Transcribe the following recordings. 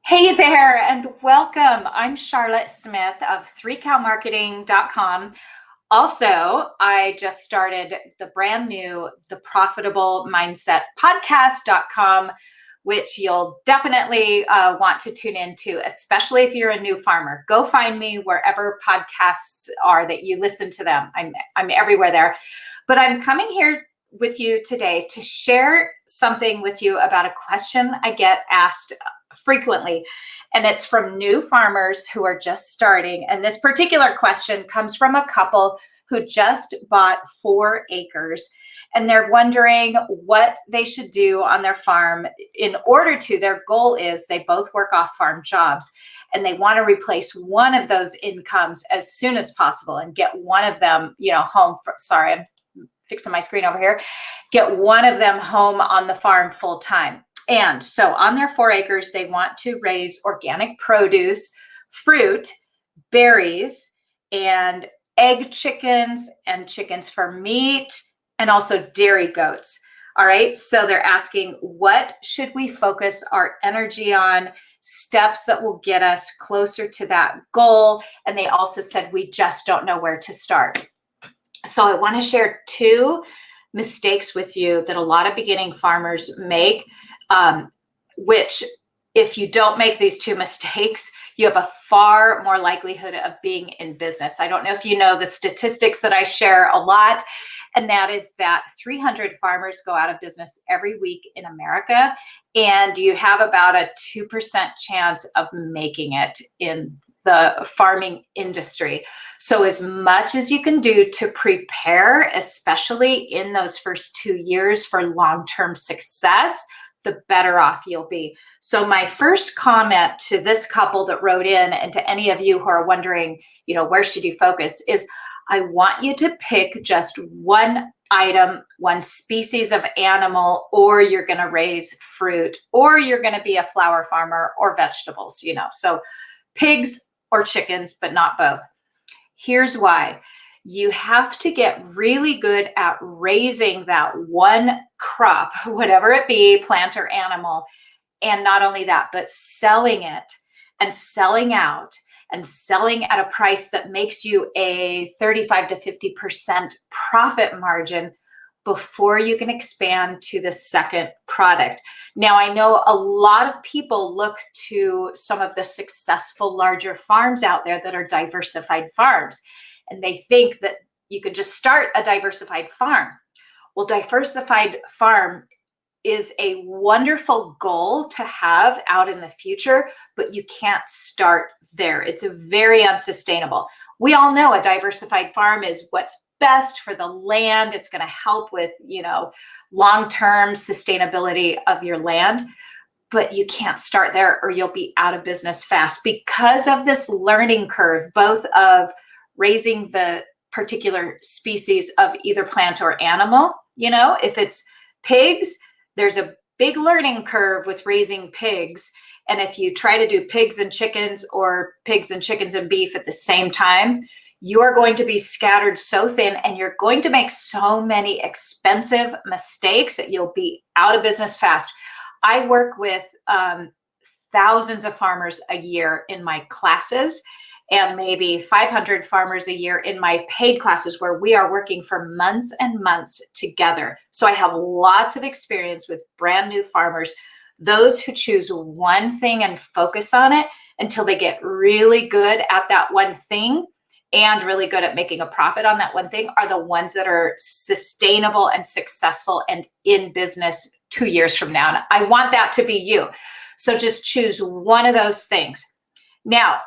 Hey there, and welcome. I'm Charlotte Smith of 3cowmarketing.com. Also, I just started the brand new The Profitable Mindset Podcast.com, which you'll definitely want to tune into, especially if you're a new farmer. Go find me wherever podcasts are that you listen to them. I'm everywhere there. But I'm coming here with you today to share something with you about a question I get asked frequently, and it's from new farmers who are just starting. And this particular question comes from a couple who just bought 4 acres, and they're wondering what they should do on their farm in order to, their goal is they both work off farm jobs, and they want to replace one of those incomes as soon as possible and get one of them, home. Sorry, I'm fixing my screen over here. Get one of them home on the farm full time. And so on their 4 acres, they want to raise organic produce, fruit, berries, and egg chickens and chickens for meat, and also dairy goats. All right. So they're asking, what should we focus our energy on? Steps that will get us closer to that goal. And they also said, we just don't know where to start. So I want to share 2 mistakes with you that a lot of beginning farmers make, which if you don't make these 2 mistakes, you have a far more likelihood of being in business. I don't know if you know the statistics that I share a lot, and that is that 300 farmers go out of business every week in America, and you have about a 2% chance of making it in the farming industry. So as much as you can do to prepare, especially in those first 2 years, for long-term success, the better off you'll be. So my first comment to this couple that wrote in, and to any of you who are wondering, where should you focus, is I want you to pick just one item, one species of animal, or you're going to raise fruit, or you're going to be a flower farmer or vegetables, So pigs or chickens, but not both. Here's why. You have to get really good at raising that one crop, whatever it be, plant or animal. And not only that, but selling it and selling out and selling at a price that makes you a 35 to 50% profit margin before you can expand to the second product. Now, I know a lot of people look to some of the successful larger farms out there that are diversified farms, and they think that you can just start a diversified farm. Well, diversified farm is a wonderful goal to have out in the future, but you can't start there. It's very unsustainable. We all know a diversified farm is what's best for the land. It's going to help with, long-term sustainability of your land, but you can't start there or you'll be out of business fast because of this learning curve, both of raising the particular species of either plant or animal. If it's pigs, there's a big learning curve with raising pigs. And if you try to do pigs and chickens or pigs and chickens and beef at the same time, you are going to be scattered so thin, and you're going to make so many expensive mistakes that you'll be out of business fast. I work with thousands of farmers a year in my classes, and maybe 500 farmers a year in my paid classes, where we are working for months and months together. So I have lots of experience with brand new farmers. Those who choose one thing and focus on it until they get really good at that one thing and really good at making a profit on that one thing are the ones that are sustainable and successful and in business 2 years from now. And I want that to be you. So just choose one of those things. Now,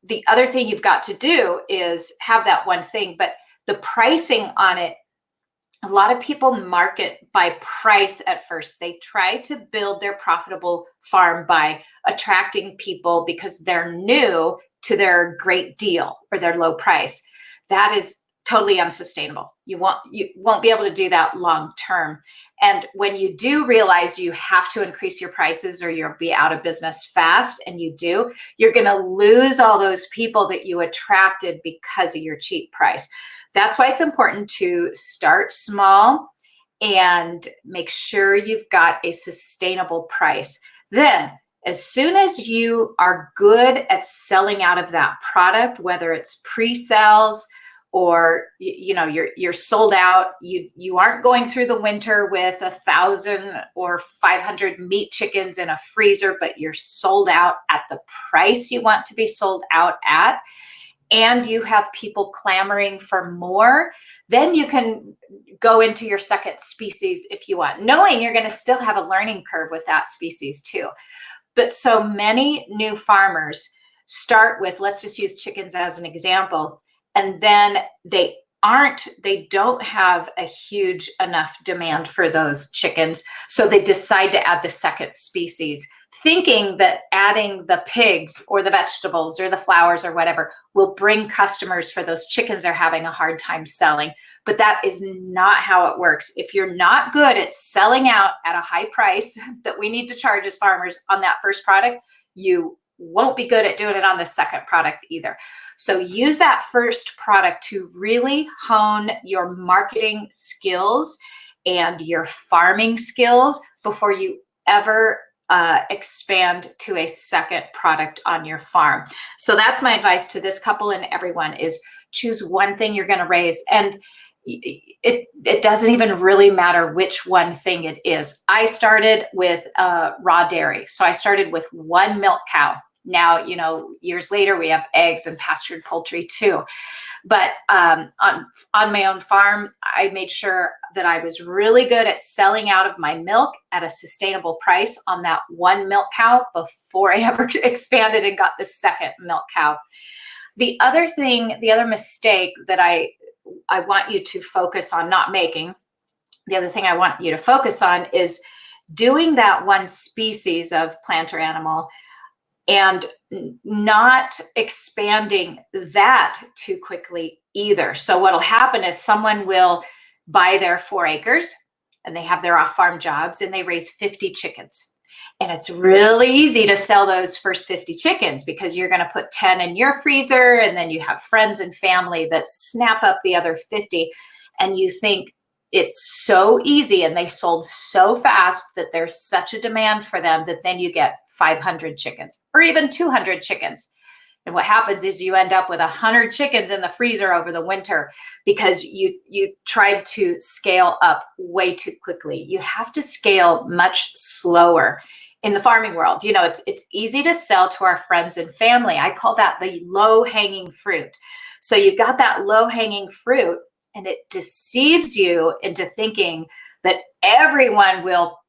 the other thing you've got to do is have that one thing, but the pricing on it, a lot of people market by price at first. They try to build their profitable farm by attracting people because they're new to their great deal or their low price. That is totally unsustainable. You won't be able to do that long term. And when you do realize you have to increase your prices or you'll be out of business fast, and you do, you're going to lose all those people that you attracted because of your cheap price. That's why it's important to start small and make sure you've got a sustainable price. Then As soon as you are good at selling out of that product, whether it's pre-sales or you're sold out, you aren't going through the winter with 1,000 or 500 meat chickens in a freezer, but you're sold out at the price you want to be sold out at, and you have people clamoring for more, then you can go into your second species if you want, knowing you're going to still have a learning curve with that species too. But so many new farmers start with, let's just use chickens as an example, and then they don't have a huge enough demand for those chickens. So they decide to add the second species, thinking that adding the pigs or the vegetables or the flowers or whatever will bring customers for those chickens they're having a hard time selling. But that is not how it works. If you're not good at selling out at a high price that we need to charge as farmers on that first product, you won't be good at doing it on the second product either. So use that first product to really hone your marketing skills and your farming skills before you ever expand to a second product on your farm. So that's my advice to this couple and everyone is choose one thing you're going to raise. And it doesn't even really matter which one thing it is. I started with raw dairy. So I started with one milk cow. Now, years later, we have eggs and pastured poultry too. But on my own farm, I made sure that I was really good at selling out of my milk at a sustainable price on that one milk cow before I ever expanded and got the second milk cow. The other mistake that I want you to focus on not making, the other thing I want you to focus on is doing that one species of plant or animal and not expanding that too quickly either. So what'll happen is someone will buy their 4 acres and they have their off-farm jobs and they raise 50 chickens. And it's really easy to sell those first 50 chickens because you're going to put 10 in your freezer and then you have friends and family that snap up the other 50 and you think it's so easy and they sold so fast that there's such a demand for them that then you get 500 chickens or even 200 chickens. And what happens is you end up with 100 chickens in the freezer over the winter because you tried to scale up way too quickly. You have to scale much slower. In the farming world, it's easy to sell to our friends and family. I call that the low-hanging fruit. So you've got that low-hanging fruit and it deceives you into thinking that everyone will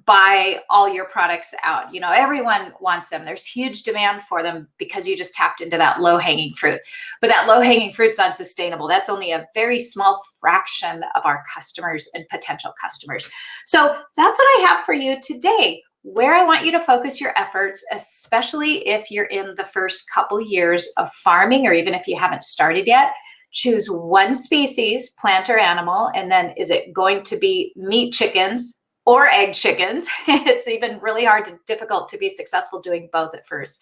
buy all your products out. Everyone wants them. There's huge demand for them because you just tapped into that low-hanging fruit. But that low-hanging fruit's unsustainable. That's only a very small fraction of our customers and potential customers. So that's what I have for you today. Where I want you to focus your efforts, especially if you're in the first couple years of farming, or even if you haven't started yet, choose one species, plant or animal, and then is it going to be meat chickens or egg chickens? It's even really difficult to be successful doing both at first.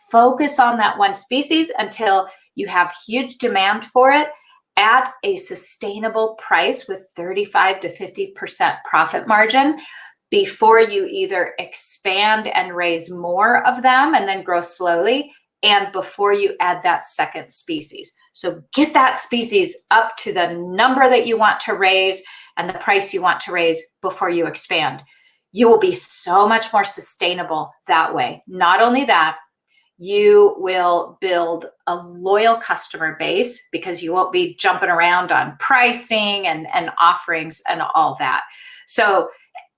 Focus on that one species until you have huge demand for it at a sustainable price with 35 to 50% profit margin before you either expand and raise more of them and then grow slowly, and before you add that second species. So get that species up to the number that you want to raise and the price you want to raise before you expand. You will be so much more sustainable that way. Not only that, you will build a loyal customer base because you won't be jumping around on pricing and offerings and all that.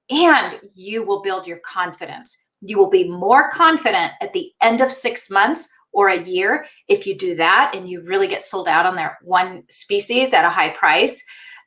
And you will build your confidence. You will be more confident at the end of 6 months or a year if you do that and you really get sold out on their one species at a high price.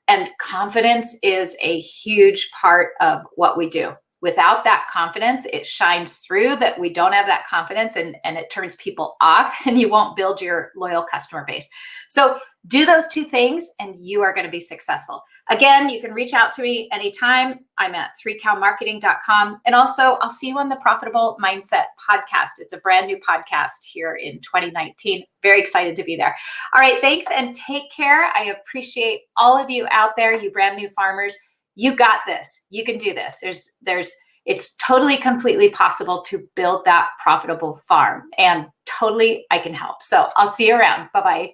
And confidence is a huge part of what we do. Without that confidence, it shines through that we don't have that confidence and it turns people off and you won't build your loyal customer base. So do those 2 things and you are going to be successful. Again, you can reach out to me anytime. I'm at 3cowmarketing.com. And also I'll see you on the Profitable Mindset podcast. It's a brand new podcast here in 2019. Very excited to be there. All right, thanks and take care. I appreciate all of you out there, you brand new farmers. You got this. You can do this. There's It's totally, completely possible to build that profitable farm, and totally I can help. So I'll see you around. Bye-bye.